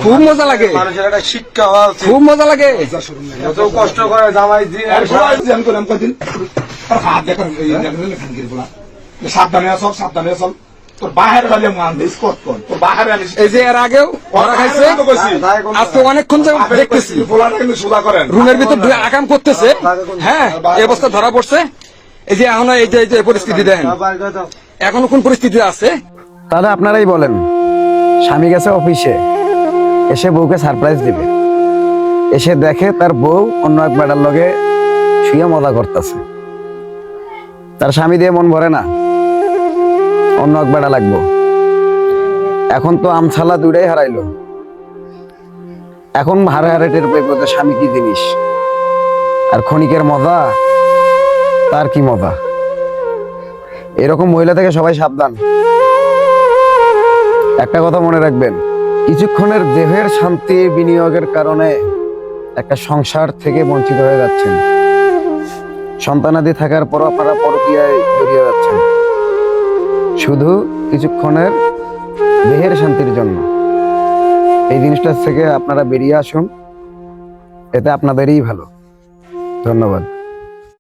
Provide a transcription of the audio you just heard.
খুব মজা লাগে, মানুষের একটা শিক্ষা আছে, খুব মজা লাগে। যত কষ্ট করে জামাই সাবধানে আসল, সাবধানে আসল। তোর বাহির হলে মান স্পট কর, তোর বাহির আনিস। এই যে এর আগেও ওরা খাইছে, আজকে অনেকক্ষণ দেখতেছি রুমের ভিতর আকাম করতেছে। হ্যাঁ, এই অবস্থা ধরা পড়ছে। এই যে এখন এই যে পরিস্থিতি দেখেন, এখনো কোন পরিস্থিতি আছে। তাহলে আপনারাই বলেন, স্বামী গেছে অফিসে, এসে বউকে সারপ্রাইজ দিবে, এসে দেখে তার বউ অন্য এক বেড়ার লগে শুয়ে মজা করতেছে। তার স্বামী দিয়ে মন ভরে না, অন্য এক বেড়া লাগবো। এখন তো আমছালা দুইটাই হারাইলো, এখন হারে হারে টের পাইব যে স্বামী কি জিনিস, আর ক্ষণিকের মজা তার কি মজা। এরকম মহিলা থেকে সবাই সাবধান। একটা কথা মনে রাখবেন, কিছুক্ষণের দেহের শান্তি বিনিয়োগের কারণে একটা সংসার থেকে বঞ্চিত হয়ে যাচ্ছেন। সন্তানাদি থাকার পর আপনারা পরকীয়ায় জড়িয়ে যাচ্ছেন শুধু কিছুক্ষণের দেহের শান্তির জন্য। এই জিনিসটা থেকে আপনারা বেরিয়ে আসুন, এতে আপনাদেরই ভালো। ধন্যবাদ।